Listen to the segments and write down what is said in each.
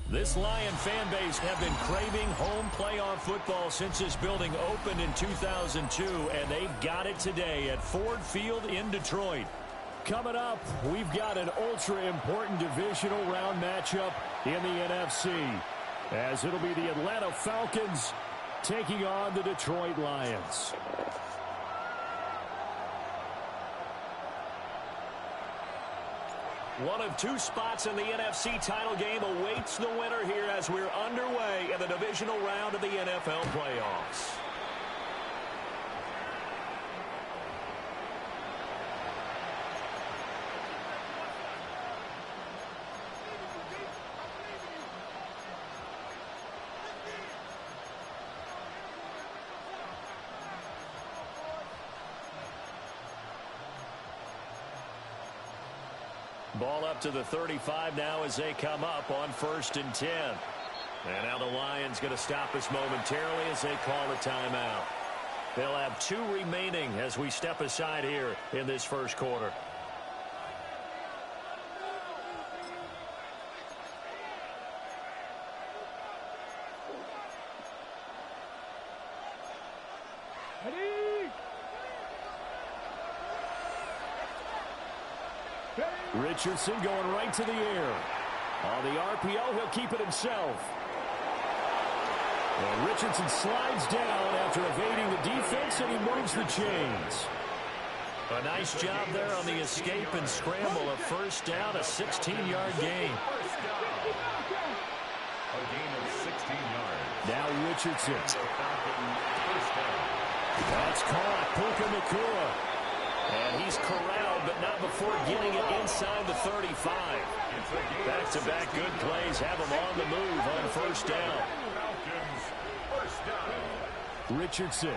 This Lion fan base have been craving home playoff football since this building opened in 2002, and they've got it today at Ford Field in Detroit. Coming up, we've got an ultra-important divisional round matchup in the NFC, as it'll be the Atlanta Falcons taking on the Detroit Lions. One of two spots in the NFC title game awaits the winner here as we're underway in the divisional round of the NFL playoffs. Ball up to the 35 now as they come up on 1st and 10. And now the Lions going to stop us momentarily as they call a timeout. They'll have 2 remaining as we step aside here in this first quarter. Richardson going right to the air. On the RPO, he'll keep it himself. And Richardson slides down after evading the defense, and he moves the chains. A nice job there on the escape and scramble. A first down, a 16-yard gain. A gain of 16 yards. Now Richardson. That's caught. Puka Nacua. And he's corralled, but not before getting it inside the 35. Back-to-back good plays have him on the move on first down. Richardson.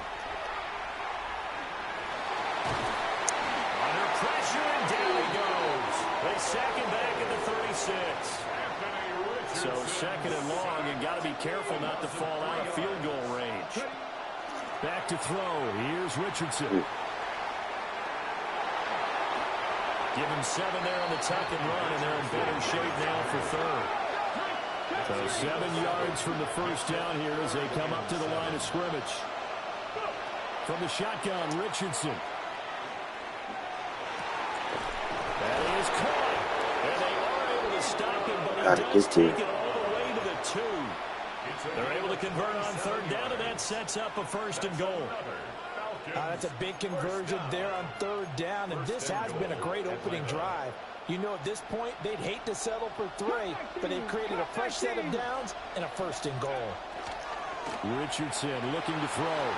Under pressure, and down he goes. They sack him back at the 36. So second and long, and got to be careful not to fall out of field goal range. Back to throw. Here's Richardson. Give him 7 there on the tuck and run, and they're in better shape now for third. So 7 yards from the first down here as they come up to the line of scrimmage. From the shotgun, Richardson. That is caught. And they are able to stop him, but he does take it all the way to the 2. They're able to convert on third down, and that sets up a 1st and goal. That's a big conversion there on third down, and this has been a great opening drive. You know, at this point, they'd hate to settle for 3, but they've created a fresh set of downs and a 1st and goal. Richardson looking to throw.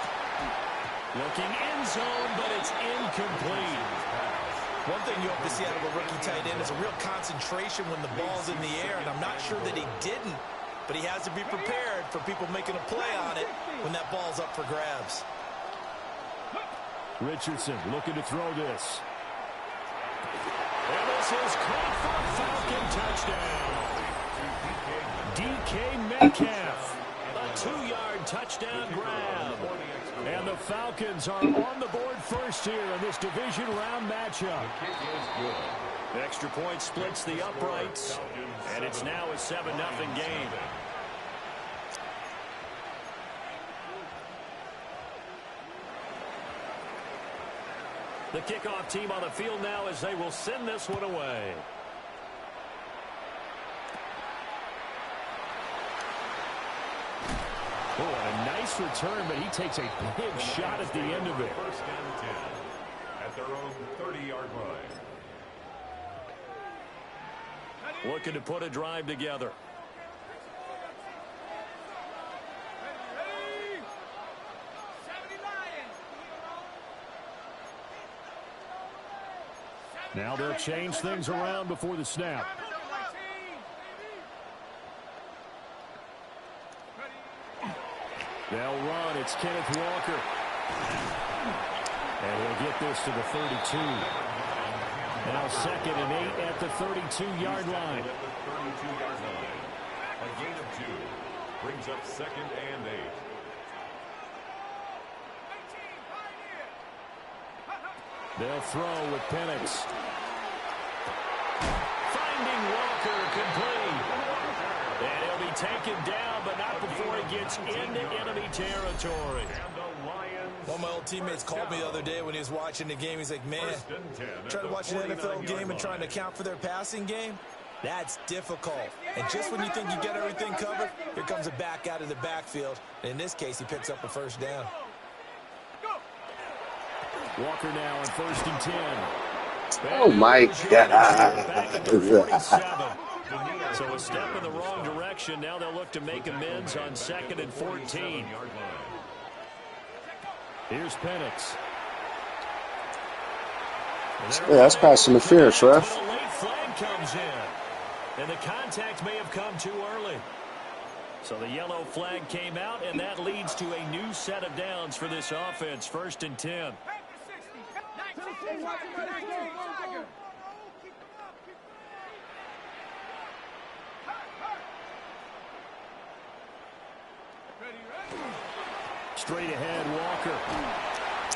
Looking end zone, but it's incomplete. One thing you hope to see out of a rookie tight end is a real concentration when the ball's in the air, and I'm not sure that he didn't, but he has to be prepared for people making a play on it when that ball's up for grabs. Richardson looking to throw this. And this is caught for a Falcon touchdown. DK Metcalf. A 2-yard touchdown grab. And the Falcons are on the board first here in this division round matchup. The extra point splits the uprights. And it's now a 7-0 game. The kickoff team on the field now as they will send this one away. Oh, a nice return, but he takes a big shot at the end of it. 1st and 10 at their own 30-yard line. Looking to put a drive together. Now they'll change things around before the snap. They'll run. It's Kenneth Walker. And he'll get this to the 32. Now 2nd and 8 at the 32-yard line. A gain of 2 brings up 2nd and 8. They'll throw with Penix. Finding Walker complete. And he'll be taken down, but not before he gets into enemy territory. One of my old teammates called me the other day when he was watching the game. He's like, man, trying to watch an NFL game and trying to account for their passing game? That's difficult. And just when you think you get everything covered, here comes a back out of the backfield. And in this case, he picks up a first down. Walker now on 1st and 10. Oh, my God. So a step in the wrong direction. Now they'll look to make amends on 2nd and 14. Here's Penix. Yeah, that's pass interference, ref. A late flag comes in. And the contact may have come too early. So the yellow flag came out, and that leads to a new set of downs for this offense. 1st and 10. Straight ahead, Walker.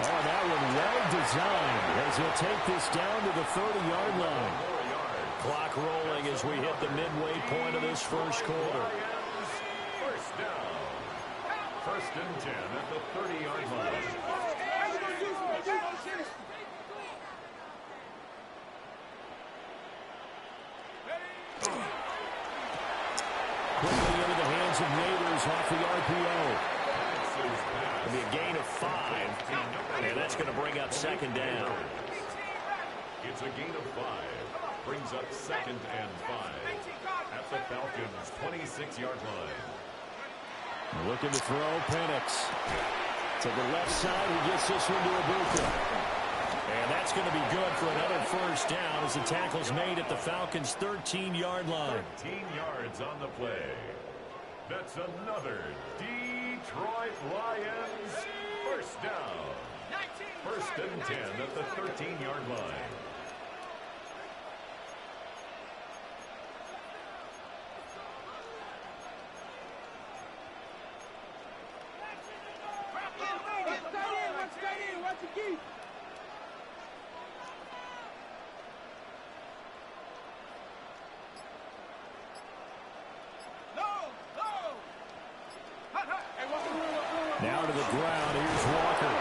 Oh, that one well designed as he'll take this down to the 30-yard line. Clock rolling as we hit the midway point of this first quarter. First down. 1st and 10 at the 30-yard line. Quickly into the hands of Neighbors off the RPO. It'll be a gain of 5, and that's going to bring up 2nd down. It's a gain of 5. Brings up 2nd and 5 at the Falcons' 26-yard line. Looking to throw, Penix. To the left side, he gets this one to Ibuka. And that's going to be good for another first down as the tackle's made at the Falcons' 13-yard line. 13 yards on the play. That's another Detroit Lions first down. 1st and 10 at the 13-yard line. Now to the ground. Here's Walker.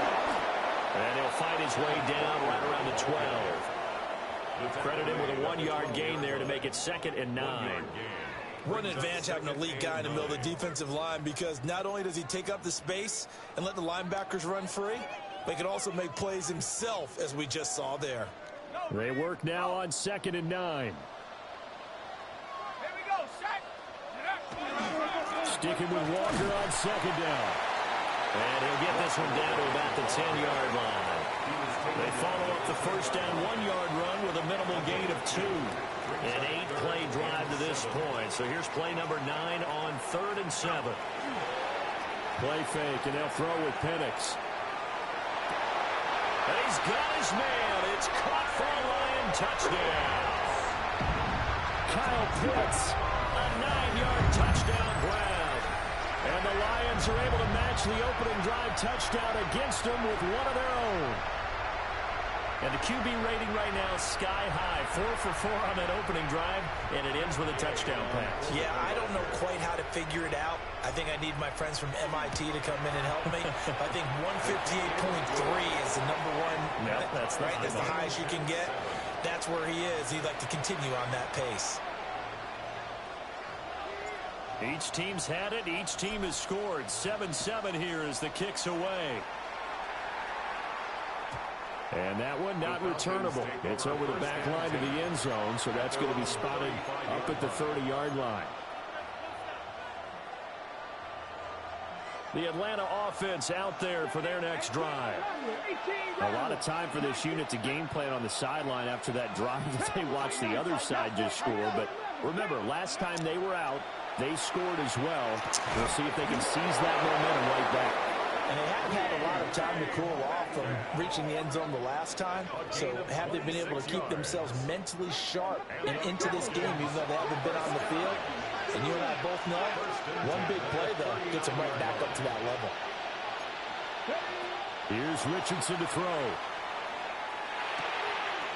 And he'll fight his way down right around the 12. Credit him with a 1-yard gain there to make it 2nd and 9. What an advantage having an elite guy in the middle of the defensive line, because not only does he take up the space and let the linebackers run free, but he can also make plays himself, as we just saw there. They work now on 2nd and 9. Sticking with Walker on 2nd down. And he'll get this one down to about the 10-yard line. They follow up the first down 1-yard run with a minimal gain of 2. An 8-play drive to this point. So here's play number 9 on 3rd and 7. Play fake, and they'll throw with Penix. And he's got his man. It's caught for a Lion touchdown. Kyle Pitts, a 9-yard touchdown grab. And the Lions are able to match the opening drive touchdown against them with one of their own. And the QB rating right now is sky high. 4 for 4 on that opening drive, and it ends with a touchdown pass. Yeah, I don't know quite how to figure it out. I think I need my friends from MIT to come in and help me. I think 158.3 is the number one. Yep, that's right. That's the highest you can get. That's where he is. He'd like to continue on that pace. Each team's had it. Each team has scored. 7-7 here as the kick's away. And that one not returnable. It's over the back line of the end zone, so that's going to be spotted up at the 30-yard line. The Atlanta offense out there for their next drive. A lot of time for this unit to game plan on the sideline after that drive that they watched the other side just score. But remember, last time they were out, they scored as well. We'll see if they can seize that momentum right back. And they haven't had a lot of time to cool off from reaching the end zone the last time. So have they been able to keep themselves mentally sharp and into this game, even though they haven't been on the field? And you and I both know, one big play, though, gets them right back up to that level. Here's Richardson to throw.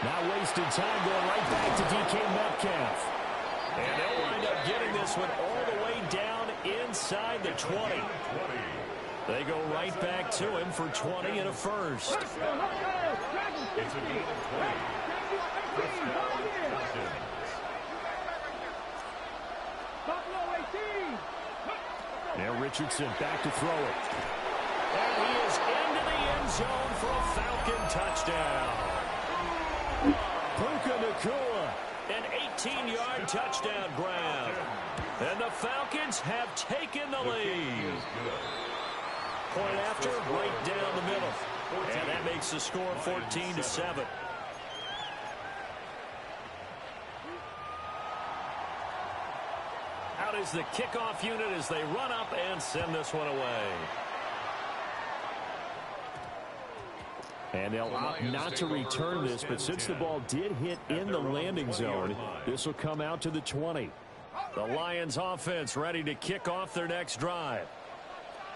Not wasting time, going right back to DK Metcalf. And they'll wind up getting this one all the way down inside the 20. They go right back to him for 20 and a first. It's a gain of 20. First down, Falcons. Now Richardson back to throw it. And he is into the end zone for a Falcon touchdown. Puka Nacua, an 18-yard touchdown grab. And the Falcons have taken the lead. Point after, right down the middle. And that makes the score 14-7. Out is the kickoff unit as they run up and send this one away. And they'll opt not to return this, but since the ball did hit in the landing zone, this will come out to the 20. The Lions offense ready to kick off their next drive.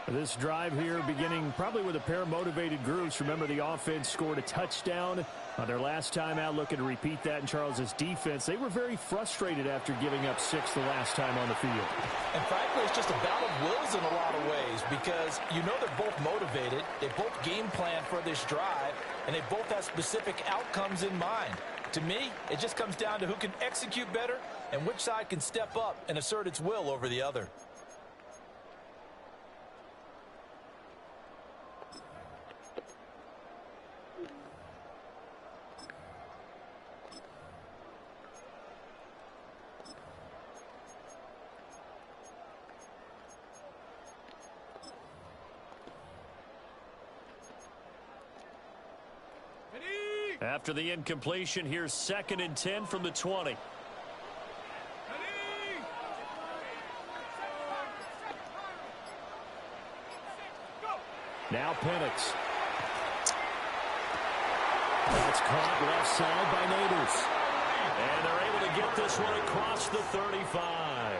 This drive here beginning probably with a pair of motivated groups. Remember, the offense scored a touchdown on their last time out, looking to repeat that in Charles's defense. They were very frustrated after giving up 6 the last time on the field. And frankly, it's just a battle of wills in a lot of ways because you know they're both motivated. They both game plan for this drive, and they both have specific outcomes in mind. To me, it just comes down to who can execute better and which side can step up and assert its will over the other. After the incompletion, here's 2nd and 10 from the 20. Now Penix. That's caught left side by Neighbors. And they're able to get this one across the 35.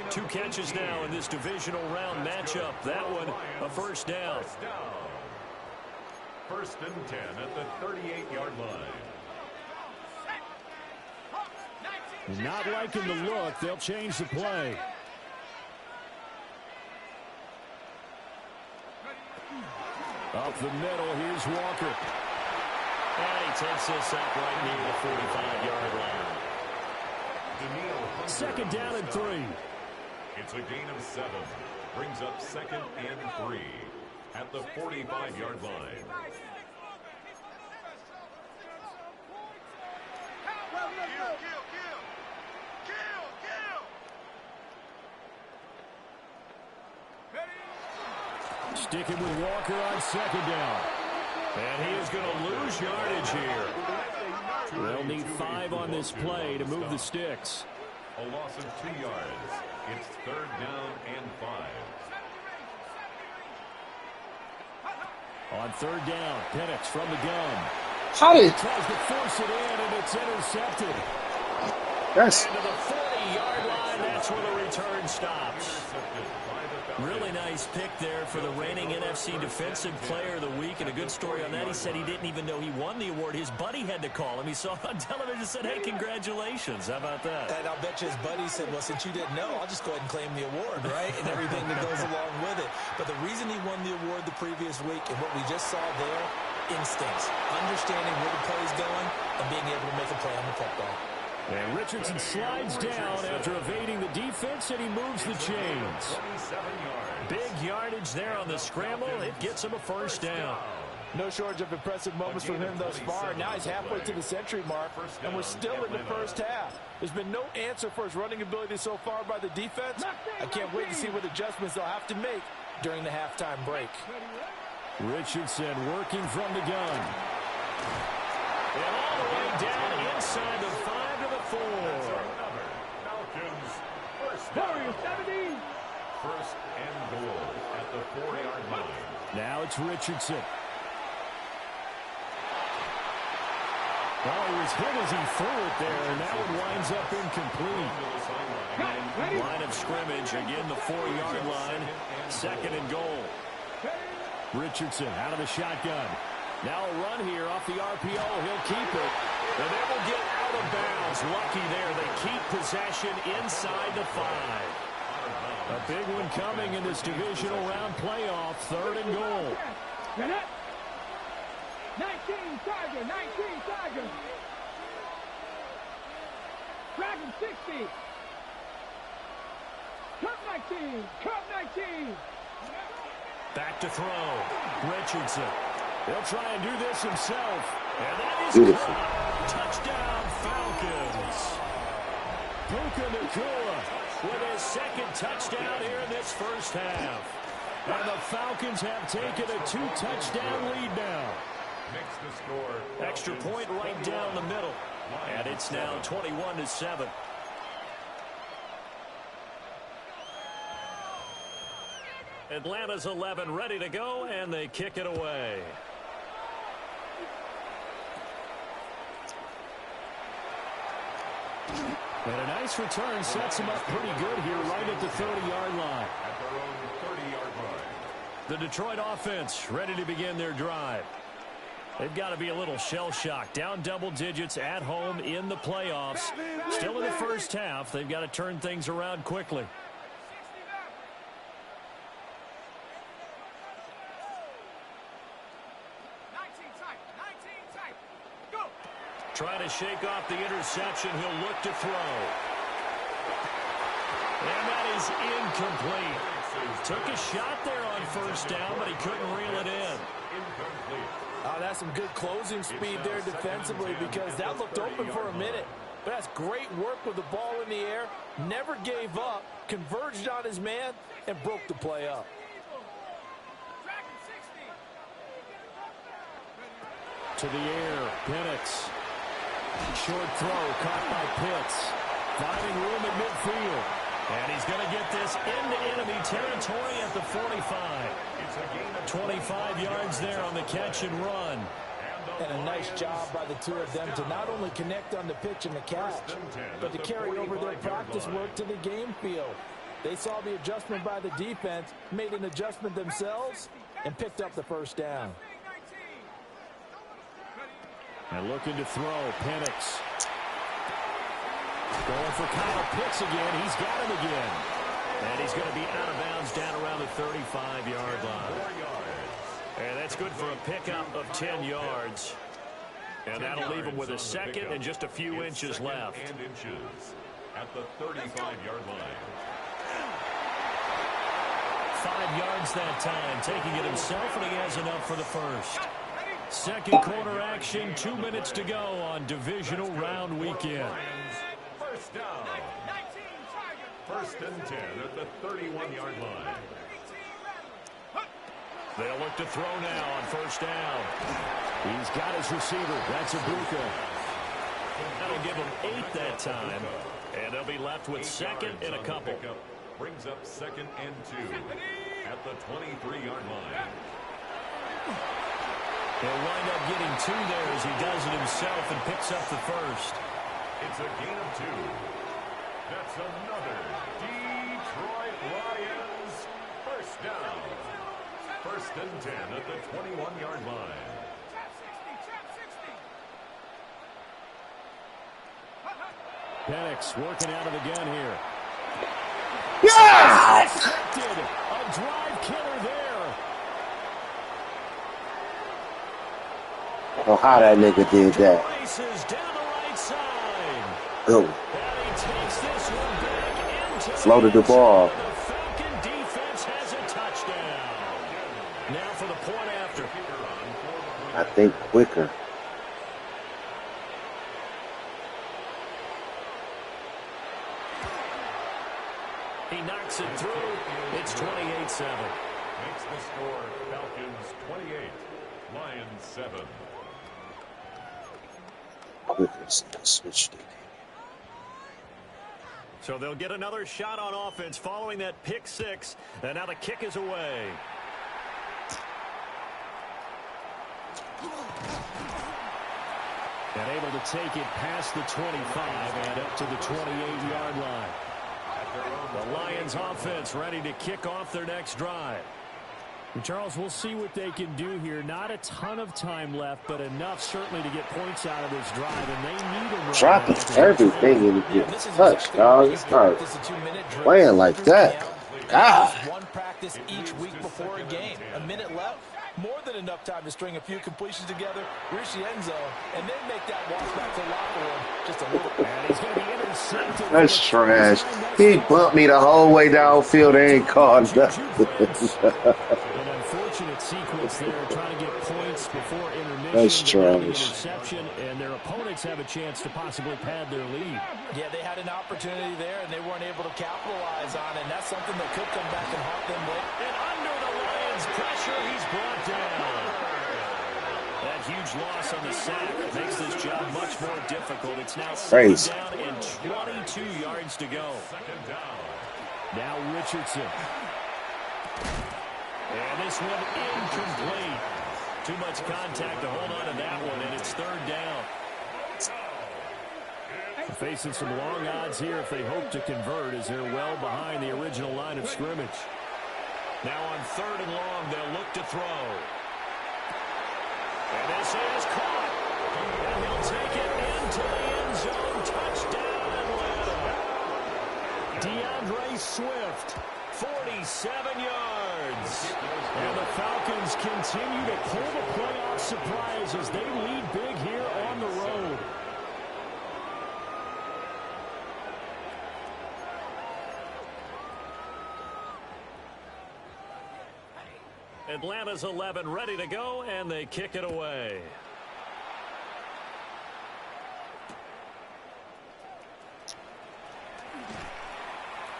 2 catches now in this divisional round matchup. That one a first down. First and 10 at the 38-yard line. Not liking the look. They'll change the play. Up the middle, here's Walker. And he takes this up right near the 45-yard line. 2nd down and 3. It's a gain of 7. Brings up 2nd and 3 at the 45-yard line. Sticking with Walker on 2nd down. And he is going to lose yardage here. They'll need 5 on this play to move the sticks. A loss of 2 yards. It's 3rd down and 5. On 3rd down, Penix from the gun. How did... Tries to force it in, and it's intercepted. Yes. And to the 40-yard line, that's where the return stops. Really nice pick there for the reigning NFC Defensive Player of the Week. And a good story on that. He said he didn't even know he won the award. His buddy had to call him. He saw it on television and said, hey, congratulations. How about that? And I'll bet you his buddy said, well, since you didn't know, I'll just go ahead and claim the award, right? And everything that goes along with it. But the reason he won the award the previous week and what we just saw there, instincts, understanding where the play is going and being able to make a play on the football. And Richardson slides down after evading the defense, and he moves the chains. Big yardage there on the scramble. It gets him a first down. No shortage of impressive moments from him thus far. Now he's halfway to the century mark, and we're still in the first half. There's been no answer for his running ability so far by the defense. I can't wait to see what adjustments they'll have to make during the halftime break. Richardson working from the gun. And all the way down inside the 5 to the 4. Falcons, first down. First and goal at the 4-yard line. Now it's Richardson. Well, he was hit as he threw it there, and that one winds up incomplete. Line of scrimmage, again the 4-yard line. 2nd and goal. Richardson out of the shotgun. Now a run here off the RPO. He'll keep it. And they will get out of bounds. Lucky there. They keep possession inside the 5. A big one coming in this divisional round playoff. 3rd and goal. 19 Tiger, 19 Tiger. Dragon 60. Cup 19, Cup 19. Back to throw. Richardson. He'll try and do this himself. And that is beautiful. Touchdown Falcons. Puka Nacua with his 2nd touchdown here in this first half. And the Falcons have taken a 2-touchdown lead now. Extra point right down the middle. And it's now 21-7. Atlanta's 11 ready to go, and they kick it away. And a nice return sets him up pretty good here right at the 30-yard line. At their own 30-yard line. The Detroit offense ready to begin their drive. They've got to be a little shell-shocked. Down double digits at home in the playoffs. Still in the first half. They've got to turn things around quickly. Trying to shake off the interception. He'll look to throw. And that is incomplete. Took a shot there on 1st down, but he couldn't reel it in. Oh, that's some good closing speed there defensively because that looked open for a minute. But that's great work with the ball in the air. Never gave up, converged on his man, and broke the play up. To the air, Penix. Short throw caught by Pitts. Finding room at midfield. And he's going to get this into enemy territory at the 45. 25 yards there on the catch and run. And a nice job by the two of them to not only connect on the pitch and the catch, but to carry over their practice work to the game field. They saw the adjustment by the defense, made an adjustment themselves, and picked up the 1st down. And looking to throw, Penix. Going for Kyle Pitts again. He's got him again. And he's going to be out of bounds down around the 35-yard line. And that's good for a pickup of 10 yards. And that'll leave him with a 2nd and just a few inches left. At the 35-yard line. 5 yards that time, taking it himself, and he has enough for the 1st. 2nd quarter action, 2 minutes to go on divisional round weekend. 1st down. 1st and 10 at the 31-yard line. They'll look to throw now on 1st down. He's got his receiver. That's Ibuka. That'll give him 8 that time. And they'll be left with 2nd and a couple. Brings up 2nd and 2 at the 23-yard line. He'll wind up getting 2 there as he does it himself and picks up the 1st. It's a gain of 2. That's another Detroit Lions 1st down. 1st and 10 at the 21-yard line. Penix working out of the gun here. Yeah! A drive killer there. Oh, how that nigga did that. Races down the right side. Oh, And he takes this one back into floated the ball. The Falcon defense has a touchdown. Now for the point after. I think quicker. He knocks it through. It's 28-7. Makes the score Falcons 28, Lions 7. Quicker switched it. So they'll get another shot on offense following that pick 6. And now the kick is away. And able to take it past the 25 and up to the 28-yard line. The Lions offense ready to kick off their next drive. And Charles, we'll see what they can do here. Not a ton of time left, but enough certainly to get points out of this drive, and they need them right Dropping now. everything and he gets touched, dog. It's not playing like that. God. One practice each week before a game. A minute left. More than enough time to string a few completions together, reach the end zone, and then make that walk back to the locker room just a little bit. And he's going to be intercepted. That's trash. He bumped me the whole way downfield. They ain't called nothing. An unfortunate sequence there, trying to get points before intermission. That's trash. Interception, and their opponents have a chance to possibly pad their lead. Yeah, they had an opportunity there, and they weren't able to capitalize on it, and that's something that could come back and haunt them late. And under the Lions' pressure, he's brought down. That huge loss on the sack makes this job much more difficult. It's now Crazy. down and 22 yards to go. Now Richardson. And this one incomplete. Too much contact to hold on to that one, and it's third down. Facing some long odds here if they hope to convert, as they're well behind the original line of scrimmage. Now on third and long, they'll look to throw. And this is caught. And he'll take it into the end zone. Touchdown, Atlanta. DeAndre Swift, 47 yards. And the Falcons continue to pull the playoff surprise as they lead big here on the road. Atlanta's 11 ready to go, and they kick it away.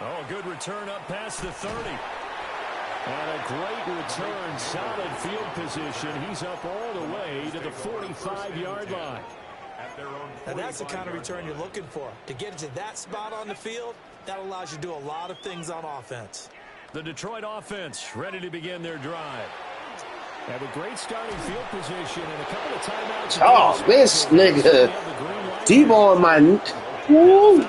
Oh, a good return up past the 30. And a great return, solid field position. He's up all the way to the 45-yard line. Now that's the kind of return you're looking for. To get into that spot on the field, that allows you to do a lot of things on offense. The Detroit offense ready to begin their drive. Have a great starting field position and a couple of timeouts. Oh, this nigga. Debo on my... Woo.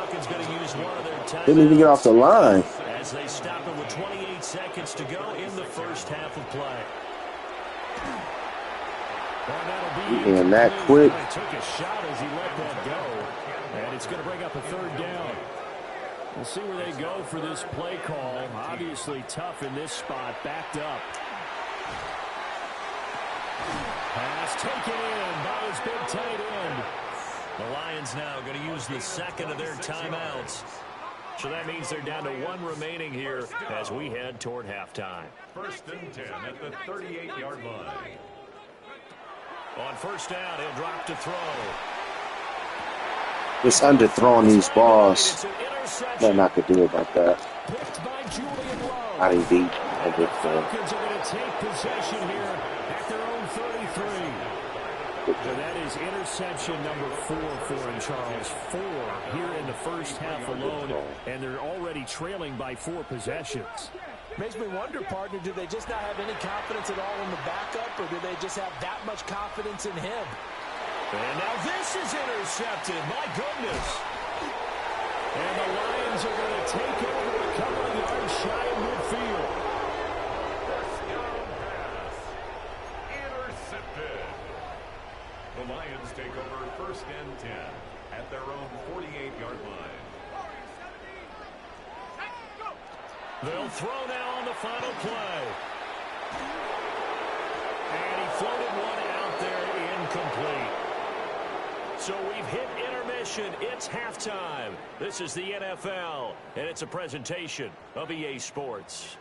Didn't even get off the line. As they stop it with 28 seconds to go in the first half of play. And that quick. He took a shot as he let that go. And it's going to bring up a third down. We'll see where they go for this play call. Obviously tough in this spot. Backed up. Pass taken in by his big tight end. The Lions now going to use the second of their timeouts. So that means they're down to one remaining here as we head toward halftime. First and 10 at the 38-yard line. On first down, he'll drop to throw. Just underthrowing these balls. Nothing I could do about that. I didn't beat. I did Falcons are going to take possession here at their own 33. So that is interception number 4 for him, Charles. 4 here in the first half alone, and they're already trailing by 4 possessions. Makes me wonder, partner, do they just not have any confidence at all in the backup, or do they just have that much confidence in him? And now this is intercepted. My goodness. And the Lions are going to take over a couple of yards shy of midfield. First down pass. Intercepted. The Lions take over first and 10 at their own 48-yard line. They'll throw now on the final play. And he floated one out there incomplete. So we've hit intermission. It's halftime. This is the NFL, and it's a presentation of EA Sports.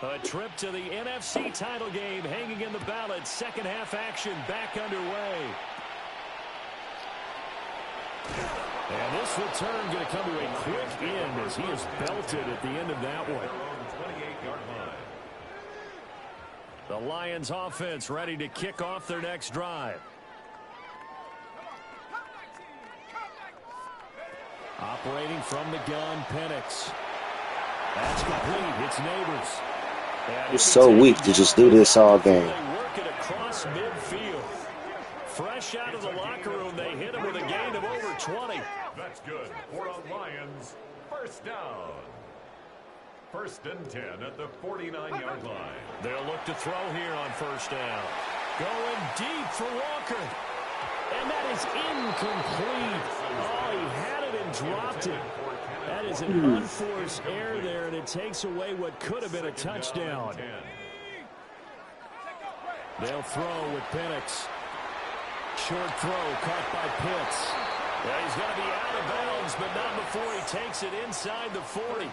A trip to the NFC title game hanging in the balance. Second half action back underway. And this return going to come to a quick end as he is belted at the end of that one. The Lions offense ready to kick off their next drive. Operating from the gun, Penix. That's complete. It's Neighbors. It's so weak to just do this all game. They work it across midfield. Fresh out of the locker room, they hit him with a gain of over 20. That's good for a Lions first down. 1st and 10 at the 49-yard line. They'll look to throw here on first down. Going deep for Walker. And that is incomplete. Oh, he had it and dropped it. That is an unforced error there, and it takes away what could have been a touchdown. They'll throw with Penix. Short throw caught by Pitts. Well, he's going to be out of bounds, but not before he takes it inside the 40.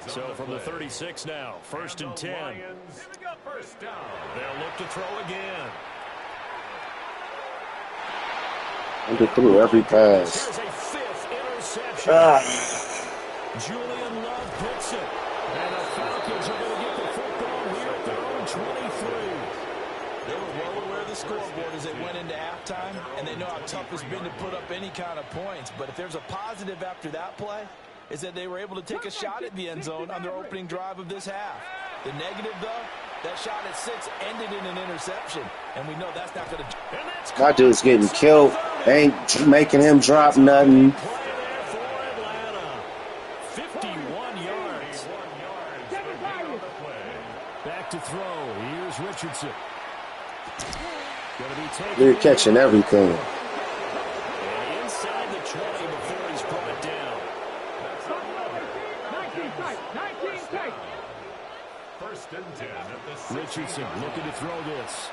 So from the 36 now, 1st and 10. First down. They'll look to throw again. Underthrew every pass. Here's a 5th interception. Julian Love picks it. And the Falcons are going to get the football here at their own 23. They were well aware of the scoreboard as they went into halftime, and they know how tough it's been to put up any kind of points. But if there's a positive after that play, is that they were able to take a shot at the end zone on their opening drive of this half. The negative, though, that shot at 6 ended in an interception, and we know that's not going to. My dude's getting killed. Ain't making him drop nothing. 51 yards. Back to throw. Here's Richardson. They're catching everything. And inside the 20 before he's brought down. 19 tight. 19 tight. 1st and 10 at the Richardson looking to throw this.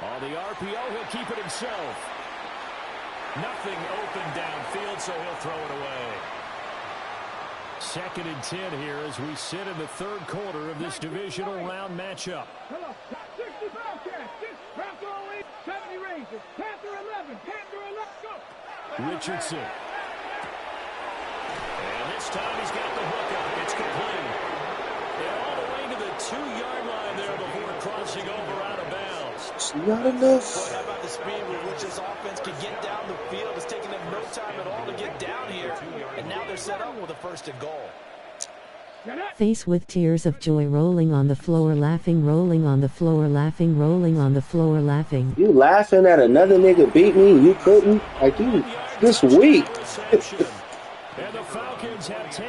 On the RPO, he'll keep it himself. Nothing open downfield, so he'll throw it away. 2nd and 10 here as we sit in the 3rd quarter of this divisional round matchup. 60 Bobcats. 6 Panther 8. 70 Rangers. Panther 11. Panther 11. Go. Richardson. And this time he's got the hook up. It's complete. And all the way to the 2-yard line there before crossing over out of bounds. It's not enough. Boy, how about the speed with which this offense could get down the field? It's taking them no time at all to get down here, and now they're set up with a 1st and goal. Face with tears of joy rolling on the floor, laughing, rolling on the floor, laughing, rolling on the floor, laughing. You laughing at another nigga beat me and you couldn't? Like, you this week.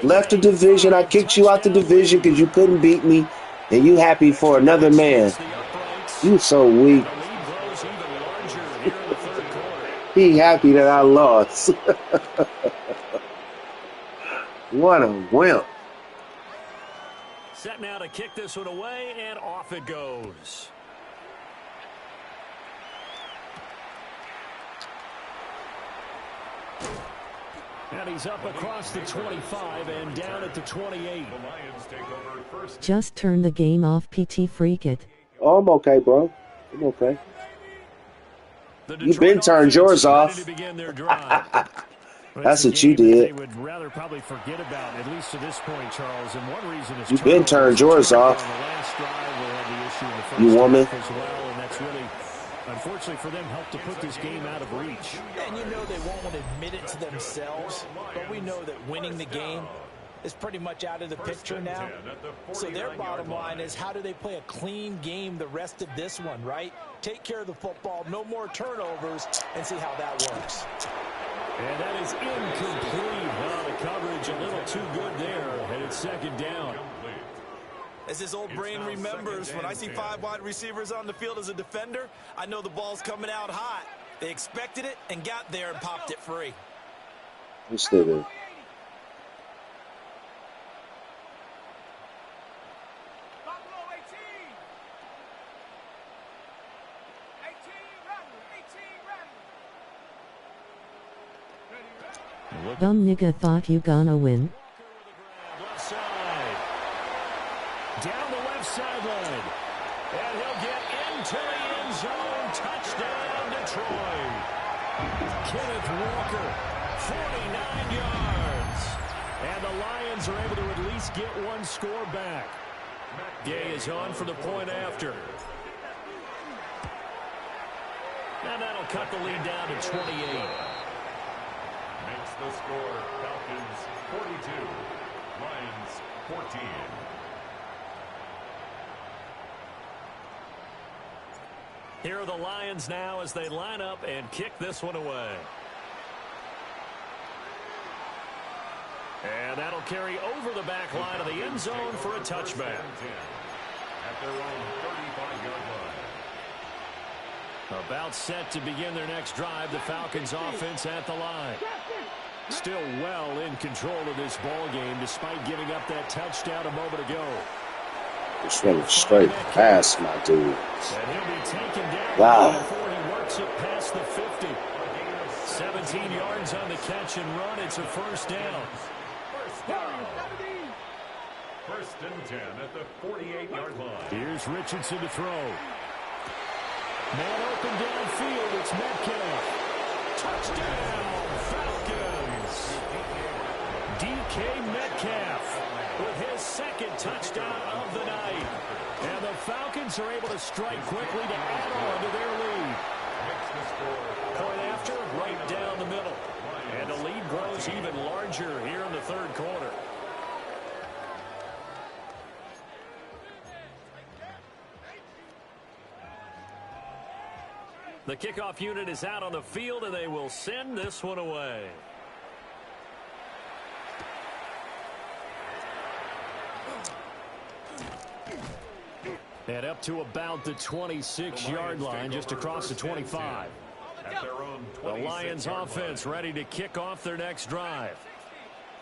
Left the division. I kicked you out the division because you couldn't beat me. And you happy for another man. You so weak. He happy that I lost. What a wimp. Set now to kick this one away, and off it goes. And he's up across the 25 and down at the 28. Just turn the game off, PT Freak it. Oh, I'm okay, bro. I'm okay. You've been turned yours off. That's what you did. They would rather probably forget about, at least to this point, Charles. And one reason is you've been turned yours off. You woman. As well, and that's really, unfortunately for them, helped to put this game out of reach. And you know they won't want to admit it to themselves, but we know that winning the game is pretty much out of the picture now. So their bottom line is, how do they play a clean game the rest of this one, right? Take care of the football, no more turnovers, and see how that works. And that is incomplete. Well, the coverage a little too good there, and it's 2nd down. As his old brain remembers, when I see 5 wide receivers on the field as a defender, I know the ball's coming out hot. They expected it and got there and popped it free. You stay there. Dumb nigga thought you gonna win. Left side. Down the left sideline. And he'll get into the end zone. Touchdown, Detroit. Kenneth Walker, 49 yards. And the Lions are able to at least get one score back. Gay is on for the point after. And that'll cut the lead down to 28. Makes the score Falcons 42, Lions 14. Here are the Lions now as they line up and kick this one away. And that'll carry over the back line of the end zone for a touchback. At their own 35-yard line. About set to begin their next drive, the Falcons offense at the line. Still well in control of this ball game despite giving up that touchdown a moment ago. Just running straight past my dude. And he'll be taken down Wow. before he works it past the 50. 17 yards on the catch and run. It's a first down. First and 10 at the 48-yard line. Here's Richardson to throw. Man open downfield. It's Metcalf. Touchdown, Falcons. DK Metcalf with his second touchdown of the night. And the Falcons are able to strike quickly to add on to their lead. Point after, right down the middle. And the lead grows even larger here in the third quarter. The kickoff unit is out on the field, and they will send this one away. And up to about the 26-yard line, just across the 25. The Lions offense ready to kick off their next drive.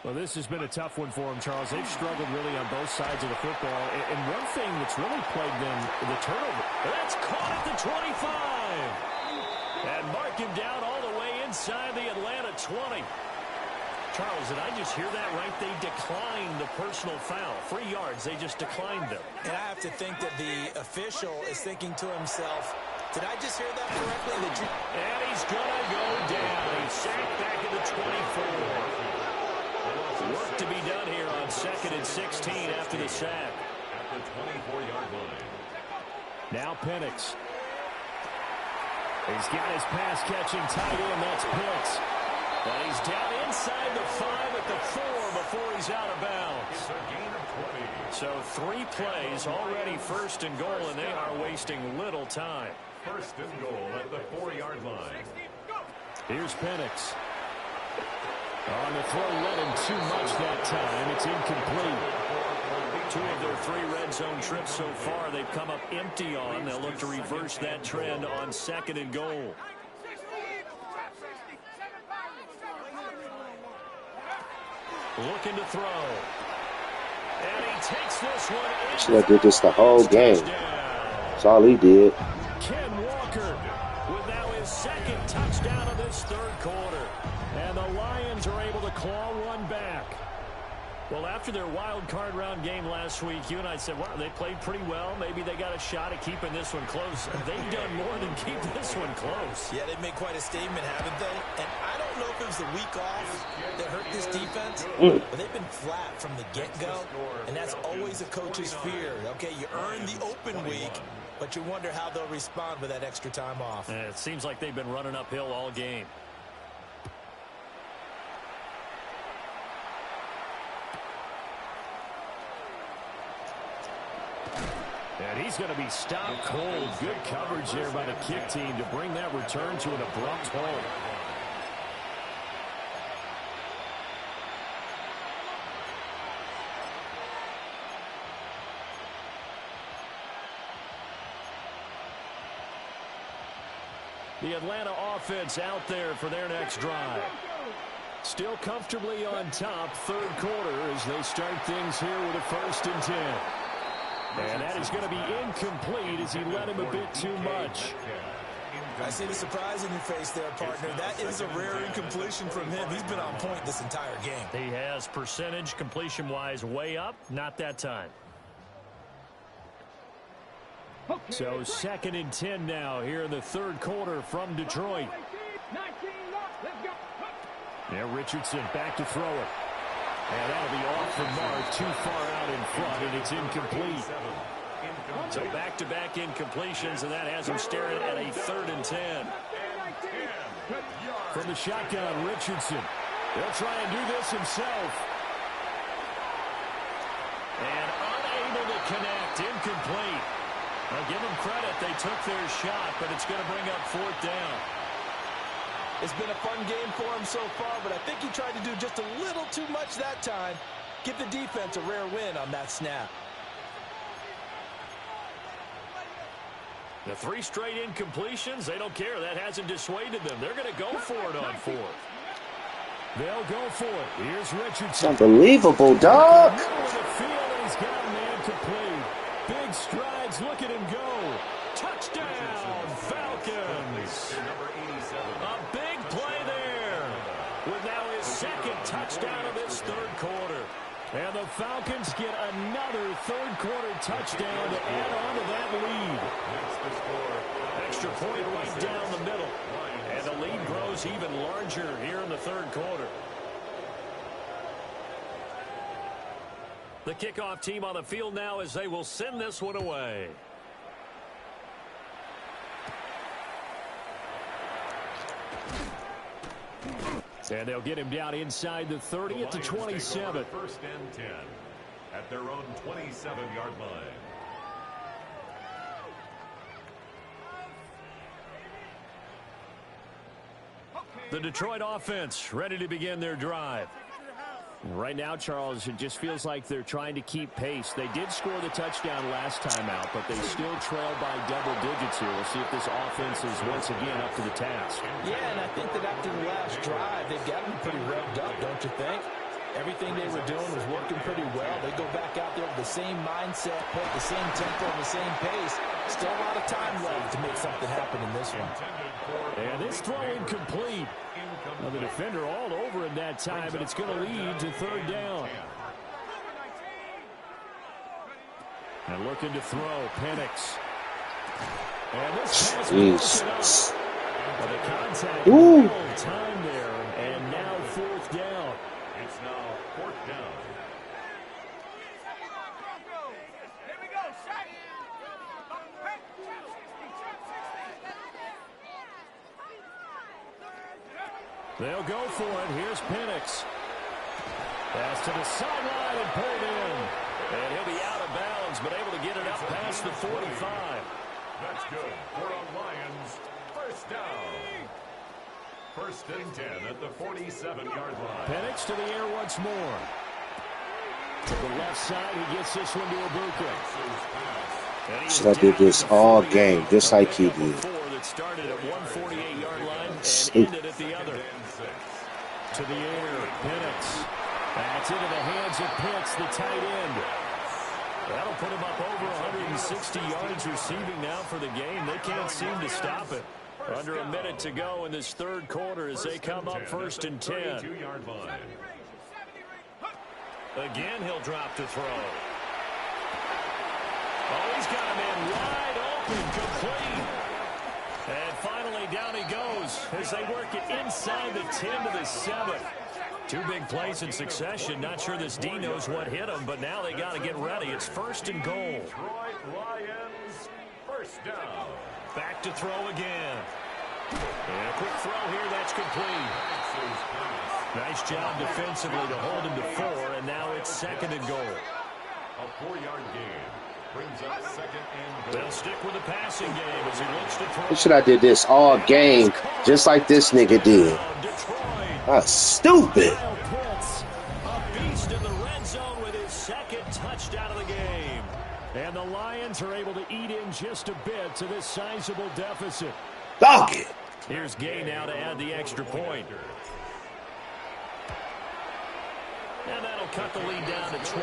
Well, this has been a tough one for them, Charles. They've struggled really on both sides of the football. And one thing that's really plagued them, the turnover. That's caught at the 25. And mark him down all the way inside the Atlanta 20. Charles, did I just hear that right? They declined the personal foul. 3 yards, they just declined them. And I have to think that the official is thinking to himself, did I just hear that correctly? And he's going to go down. He's sacked back at the 24. Work to be done here on 2nd and 16 after the sack. At the 24-yard line. Now Penix. He's got his pass-catching tight end. That's Pitts. And he's down inside the 5 at the 4 before he's out of bounds. It's a gain of 20. So 3 plays already first and goal, and they are wasting little time. First and goal at the 4-yard line. Here's Penix. On the throw, led him too much that time. It's incomplete. 2 of their 3 red zone trips so far they've come up empty on. They'll look to reverse that trend on 2nd and goal. Looking to throw. And he takes this one. Should have did this the whole game. That's all he did. Ken Walker with now his 2nd touchdown of this third quarter. And the Lions are able to claw one back. Well, after their wild card round game last week, you and I said, wow, they played pretty well. Maybe they got a shot at keeping this one close. They've done more than keep this one close. Yeah, they've made quite a statement, haven't they? And I don't know if it was the week off that hurt this defense, but they've been flat from the get-go, and that's always a coach's fear. Okay, you earn the open week, but you wonder how they'll respond with that extra time off. And it seems like they've been running uphill all game. And he's going to be stopped cold. Good coverage there by the kick team to bring that return to an abrupt halt. The Atlanta offense out there for their next drive. Still comfortably on top, third quarter as they start things here with a 1st and 10. And that is going to be incomplete as he led him a bit too much. I see the surprise in your face there, partner. That is a rare incompletion from him. He's been on point this entire game. He has percentage completion-wise way up. Not that time. So 2nd and 10 now here in the third quarter from Detroit. Now Richardson back to throw it. And that'll be off the mark, too far out in front, and it's incomplete. So back-to-back incompletions, and that has him staring at a 3rd and 10. From the shotgun, Richardson. He'll try and do this himself. connect. Incomplete. Now give them credit. They took their shot, but it's going to bring up 4th down. It's been a fun game for him so far, but I think he tried to do just a little too much that time. Give the defense a rare win on that snap. The 3 straight incompletions, they don't care. That hasn't dissuaded them. They're going to go for it on 4th. They'll go for it. Here's Richardson. It's unbelievable, dog. He's got a man complete. Big strides. Look at him go. Touchdown, Falcons. A big play there. With now his 2nd touchdown of this 3rd quarter. And the Falcons get another 3rd quarter touchdown to add on to that lead. Extra point right down the middle. And the lead grows even larger here in the 3rd quarter. The kickoff team on the field now as they will send this one away. And they'll get him down inside the 30 at the 27. 1st and 10 at their own 27-yard line. The Detroit offense ready to begin their drive. Right now, Charles, it just feels like they're trying to keep pace. They did score the touchdown last time out, but they still trail by double digits here. We'll see if this offense is once again up to the task. Yeah, and I think that after the last drive, they've got them pretty revved up, don't you think? Everything they were doing was working pretty well. They go back out there with the same mindset, put the same tempo, and the same pace. Still a lot of time left to make something happen in this one. And this throw incomplete. Well, the defender all over him that time, and it's going to lead to 3rd down. And looking to throw, Penix. And this pass Jesus. well, the contact, little time there, and now 4th down. It's now 4th down. They'll go for it. Here's Penix. Pass to the sideline and pulled in. And he'll be out of bounds, but able to get it up past the 45. That's good for the Lions. 1st down. 1st and 10 at the 47-yard line. Penix to the air once more. To the left side, he gets this one to Ibuka. Should I did this all game, just like he did. That started at 148-yard line and ended at the other. To the air, Penix. That's into the hands of Pitts, the tight end. That'll put him up over 160 yards receiving now for the game. They can't seem to stop it. Under a minute to go in this 3rd quarter as they come up 1st and 10. Again, he'll drop to throw. Oh, he's got a man wide open, complete. And finally, down he goes as they work it inside the 10 to the 7. 2 big plays in succession. Not sure this D knows what hit him, but now they got to get ready. It's 1st and goal. Detroit Lions, 1st down. Back to throw again. And a quick throw here, that's complete. Nice job defensively to hold him to 4, and now it's 2nd and goal. A 4-yard gain brings up 2nd and goal. They'll stick with the passing game as he looks to throw. Should I did this all game, just like this nigga did. That's stupid. Pitts, a beast in the red zone with his 2nd touchdown of the game. And the Lions are able to eat in just a bit to this sizable deficit. Dog it. Here's Gay now to add the extra point. And that'll cut the lead down to 28.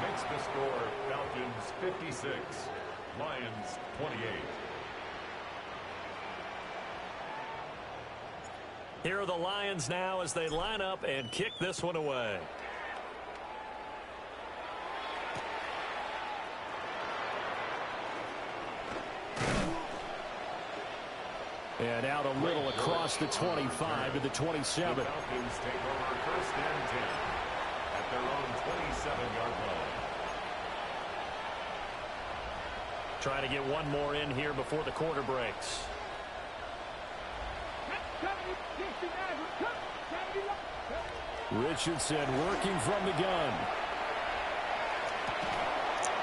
Makes the score Falcons 56, Lions 28. Here are the Lions now as they line up and kick this one away. And out a little across the 25 to the 27. The Falcons take over 1st and 10 at their own 27-yard line. Trying to get one more in here before the quarter breaks. Richardson working from the gun.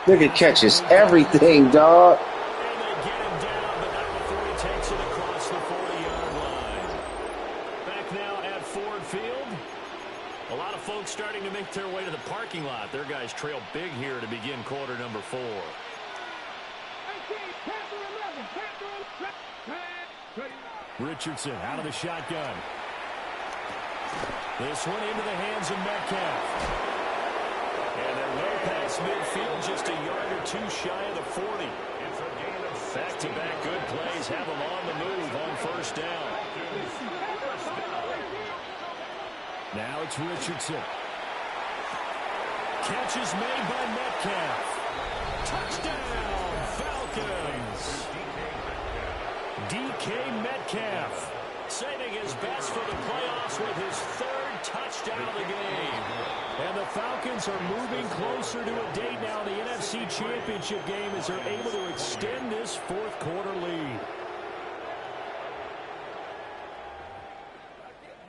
Nigga catches everything, dog. And they get him down, but not before he takes it across the 40-yard line. Back now at Ford Field. A lot of folks starting to make their way to the parking lot. Their guys trail big here to begin quarter number 4. Richardson out of the shotgun. This one into the hands of Metcalf. And they're low past midfield, just a yard or two shy of the 40. Back-to-back good plays have them on the move on first down. Now it's Richardson. Catch is made by Metcalf. Touchdown, Falcons. DK Metcalf saving his best for the playoffs with his 3rd touchdown of the game. And the Falcons are moving closer to a date now in the NFC Championship game as they're able to extend this 4th quarter lead.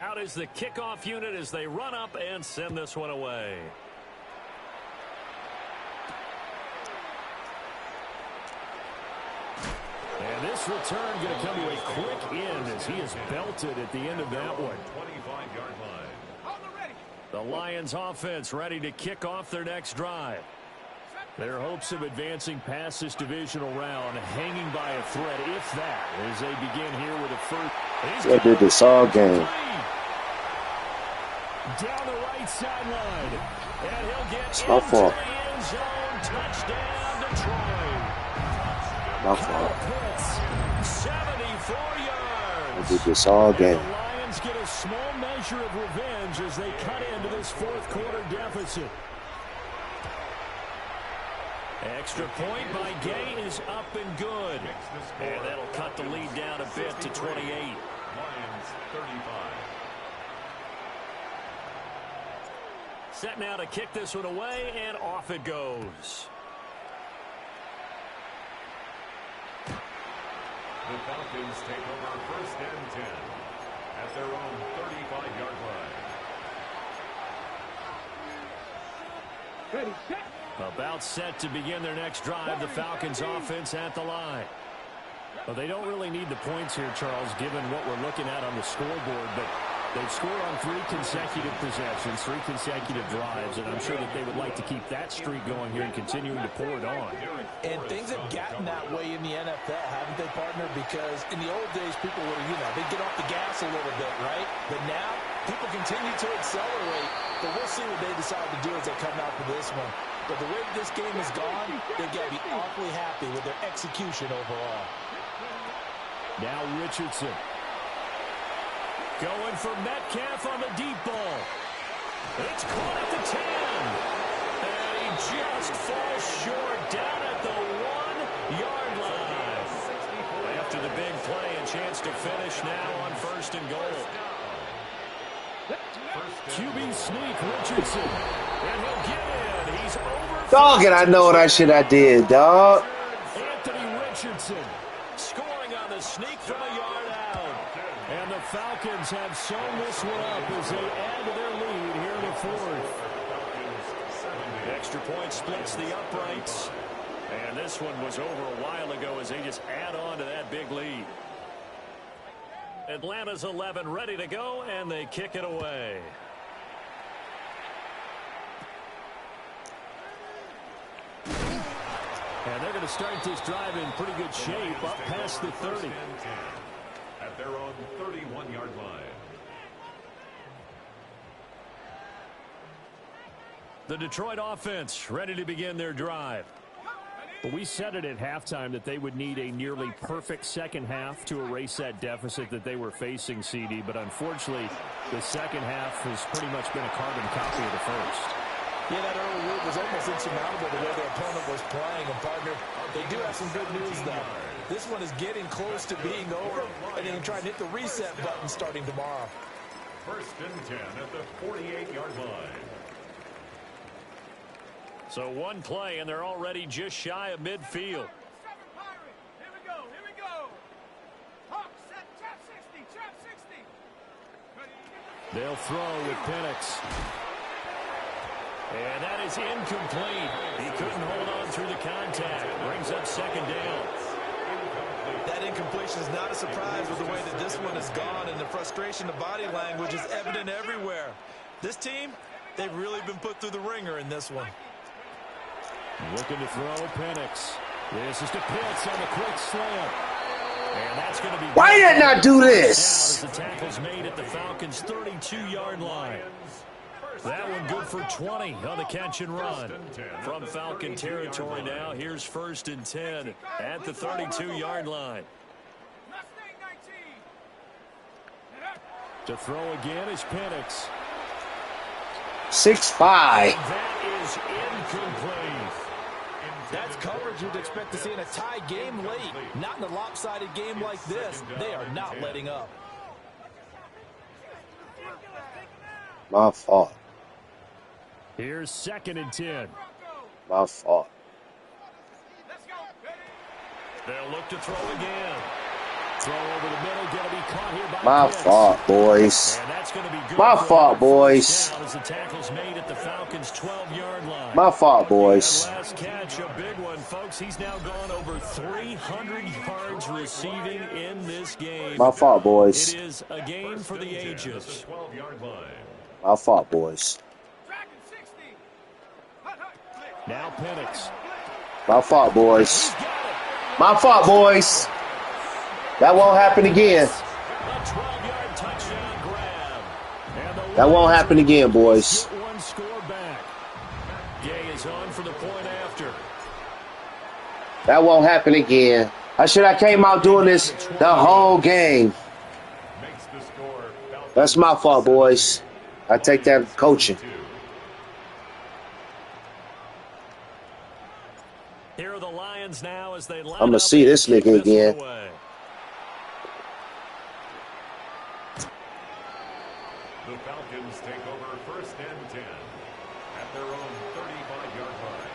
Out is the kickoff unit as they run up and send this one away. And this return going to come to a quick end as he is belted at the end of that one. 25-yard line. The Lions offense ready to kick off their next drive. Their hopes of advancing past this divisional round hanging by a thread, if that, as they begin here with a first. They did this all game. Down the right sideline. And he'll get It's my into fault. the end zone. Touchdown, Detroit. My fault. 74 yards. They did this all game. The Lions get a small measure of revenge as they cut into this 4th quarter deficit. Extra point by Gay is up and good. And that'll cut the lead down a bit to 28. Lions 35. Set now to kick this one away, and off it goes. The Falcons take over 1st and 10 at their own 35-yard line. Ready, set. About set to begin their next drive, the Falcons offense at the line. Well, they don't really need the points here, Charles, given what we're looking at on the scoreboard, but they've scored on 3 consecutive possessions, 3 consecutive drives, and I'm sure that they would like to keep that streak going here and continuing to pour it on. And things have gotten that way in the NFL, haven't they, partner? Because in the old days, people would, they'd get off the gas a little bit, right? But now, people continue to accelerate, but we'll see what they decide to do as they come out for this one. But the way this game has gone, they've got to be awfully happy with their execution overall. Now Richardson. Going for Metcalf on the deep ball. It's caught at the 10. And he just falls short down at the 1-yard line. After the big play, a chance to finish now on 1st and goal. QB sneak, Richardson. And he'll get in. He's over. Dog, and I know what I did, dog. Anthony Richardson scoring on the sneak from a yard out. And the Falcons have sewn this one up as they add to their lead here in the 4th. Extra point splits the uprights. And this one was over a while ago as they just add on to that big lead. Atlanta's 11 ready to go, and they kick it away. And they're going to start this drive in pretty good shape up past the 30. At their own 31-yard line. The Detroit offense ready to begin their drive. But we said it at halftime that they would need a nearly perfect second half to erase that deficit that they were facing, CD. But unfortunately, the second half has pretty much been a carbon copy of the first. Yeah, that early lead was almost insurmountable the way their opponent was playing. And, partner, they do have some good news, though. This one is getting close to being over, and they can try and hit the reset button starting tomorrow. 1st and 10 at the 48-yard line. So one play, and they're already just shy of midfield. Here we go. Hawk, set, trap 60. They'll throw with Penix. And that is incomplete. He couldn't hold on through contact. Brings up second down. That incompletion is not a surprise with the way that this one has gone, and the frustration, the body language is evident everywhere. This team, they've really been put through the ringer in this one. Looking to throw Penix. This is to Pitts on the quick slant. And that's going to be... Why did I not do this? The tackle's made at the Falcons' 32-yard line. That one good for 20 on the catch and run. From Falcon territory now, here's 1st and 10 at the 32-yard line. To throw again is Penix. 6'5". That is incomplete. That's coverage you'd expect to see in a tie game late. Not in a lopsided game like this. They are not letting up. My fault. Here's 2nd and 10. My fault. They'll look to throw again. Throw over the middle, going to be caught here by My Pitts. fault, boys. And that's going to be good. My for fault, another boys. first down as the tackle's made at the Falcons' 12-yard line. My fault, boys. That last catch, a big one, folks. He's now gone over 300 yards receiving in this game. My fault, boys. It is a game for the ages. My fault, boys. Now Penix. My fault, boys. My fault, boys. That won't happen again. A 12-yard touchdown grab. And That won't happen again, boys. get one score back. Gay is on for the point after. That won't happen again. I should have came out doing this the whole game. That's my fault, boys. I take that coaching. Here are the Lions now as they line I'ma up see this and kick nigga this again. one away. The Falcons take over 1st and 10 at their own 35-yard line.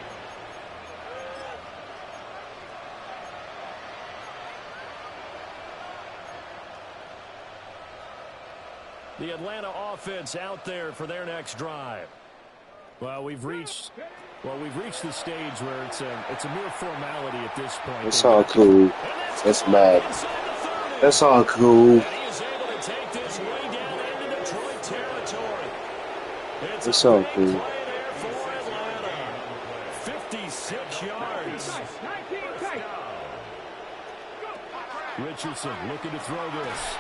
The Atlanta offense out there for their next drive. Well, we've reached the stage where it's a mere formality at this point. It's all cool. That's mad. That's all cool. And he is able to take this way down into Detroit territory. It's all cool. Play there for Atlanta. 56 yards. Richardson looking to throw this.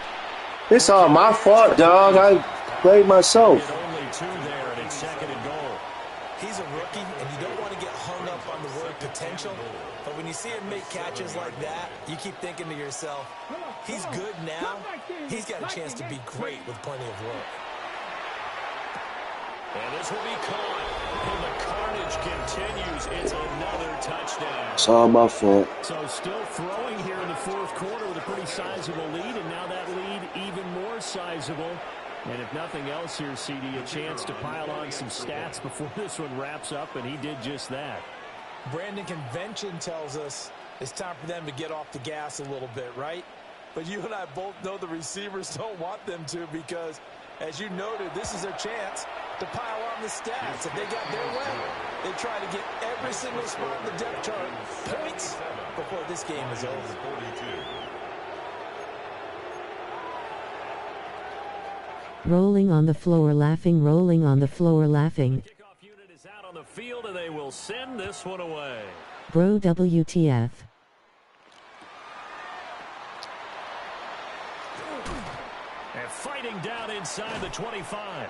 It's all my fault, dog. I played myself. Only 2 there, and it's 2nd and goal. He's a rookie, and you don't want to get hung up on the word potential. But when you see him make catches like that, you keep thinking to yourself, he's good now. He's got a chance to be great with plenty of work. And this will be caught. And the carnage continues. It's another touchdown. It's all my fault. So still throwing here in the 4th quarter with a pretty sizable lead, and now that lead even more sizable. And if nothing else here, CD, a chance to pile on some stats before this one wraps up, and he did just that. Brandon, convention tells us it's time for them to get off the gas a little bit, right? But you and I both know the receivers don't want them to because, as you noted, this is their chance to pile on the stats. If they got their way, they try to get every single spot in the depth chart points before this game is over. Rolling on the floor laughing, rolling on the floor laughing. Kickoff unit is out on the field, and they will send this one away. Bro, WTF. And fighting down inside the 25.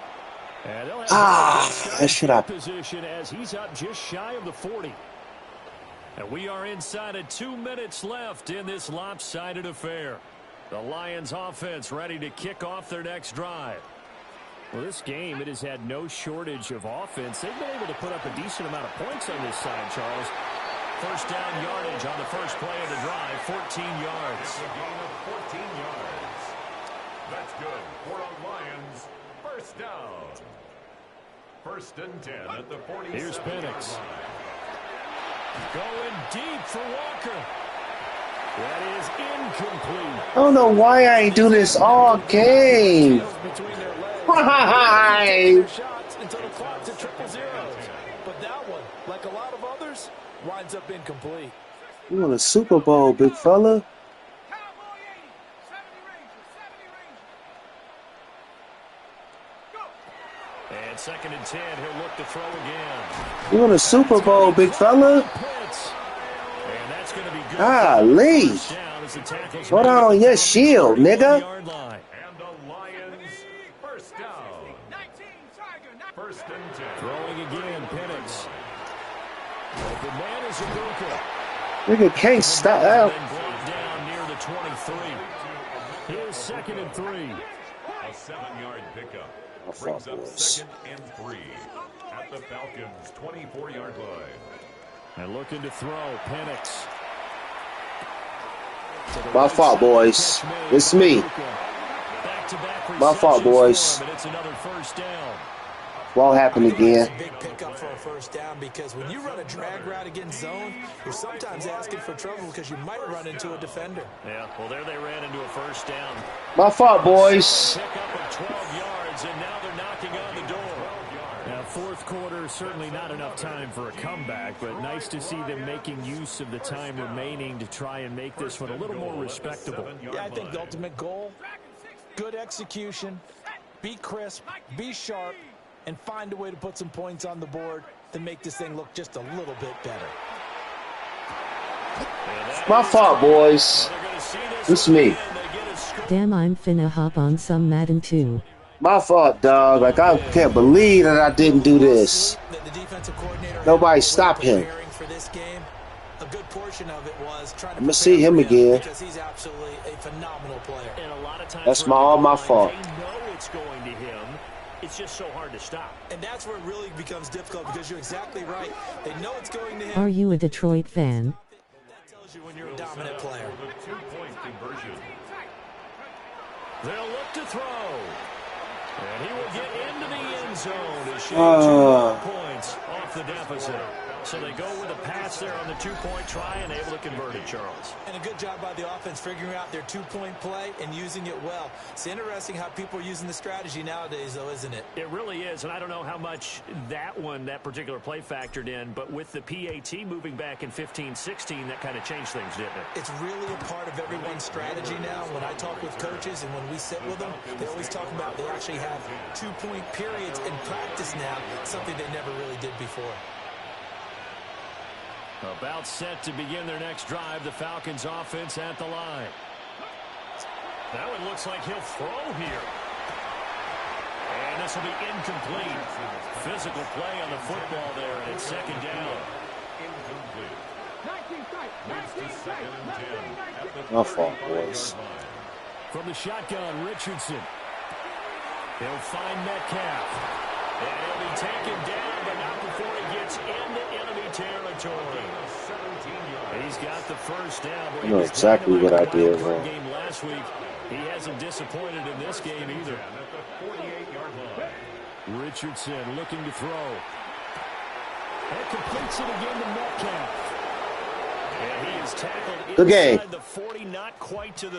And they'll have that should have. position as he's up just shy of the 40. And we are inside of 2 minutes left in this lopsided affair. The Lions offense ready to kick off their next drive. Well, this game, it has had no shortage of offense. They've been able to put up a decent amount of points on this side, Charles. First down yardage on the first play of the drive, 14 yards. A gain of 14 yards. That's good for a Lions first down. 1st and 10 at the 47. Here's Penix. Going deep for Walker. That is incomplete. I don't know why I ain't do this all game. Between their legs. Why? Shots until the clock's at 0-0. But that one, like a lot of others, winds up incomplete. You won a Super Bowl, big fella. And 2nd and 10, he'll look to throw again. You won a Super Bowl, big fella. And that's going to be good. Golly. Hold on your shield, nigga. And the Lions first down. 1st and 10. Throwing again, Penix. The man is Ibuka. Nigga can't stop out. Brought down near the 23. Here's 2nd and 3. A 7-yard pickup. Brings up 2nd and 3 at the Falcons' 24-yard line. And looking to throw, Penix. My fault, boys. It's me. My fault, boys. It's another 1st down. Won't happen again. It's a big pickup for a 1st down because when you run a drag route against zone, you're sometimes asking for trouble because you might run into a defender. Yeah, well, there they ran into a 1st down. My fault, boys. Pick up of 12 yards, and now they're knocking on the door. Now, 4th quarter, certainly not enough time for a comeback, but nice to see them making use of the time remaining to try and make this one a little more respectable. Yeah, I think the ultimate goal, good execution, be crisp, be sharp, and find a way to put some points on the board to make this thing look just a little bit better. My fault, boys. It's me. Damn, I'm finna hop on some Madden 2. My fault, dog. Like, I can't believe that I didn't do this. Nobody stop him. For this game, a good portion of it was trying to I'm gonna see him again. because he's absolutely a phenomenal player. And a lot of times That's all my fault. They know it's going to him. It's just so hard to stop. And that's where it really becomes difficult because you're exactly right. They know it's going to him. Are you a Detroit fan? That tells you when you're a dominant player. The 2-point conversion. They'll look to throw. And he will get into the end zone to shoot 2 more points off the deficit. So they go with a pass there on the 2-point try and able to convert it, Charles. And a good job by the offense figuring out their 2-point play and using it well. It's interesting how people are using the strategy nowadays, though, isn't it? It really is, and I don't know how much that particular play factored in, but with the PAT moving back in 15-16, that kind of changed things, didn't it? It's really a part of everyone's strategy now. When I talk with coaches and when we sit with them, they always talk about they actually have 2-point periods in practice now, something they never really did before. About set to begin their next drive, the Falcons offense at the line. That one looks like he'll throw here. And this will be incomplete. Physical play on the football there, and it's 2nd down. Incomplete. Moves to 2nd and 10. My fault, boys. From the shotgun, Richardson. He'll find Metcalf. And he'll be taken down, but not before he gets into enemy territory. He's got the 1st down. I know exactly what I did wrong. Game last week. He hasn't disappointed in this game either. At the 48-yard line. Richardson looking to throw. And completes it again to Metcalf. And he is tackled Good game. inside the 40, not quite to the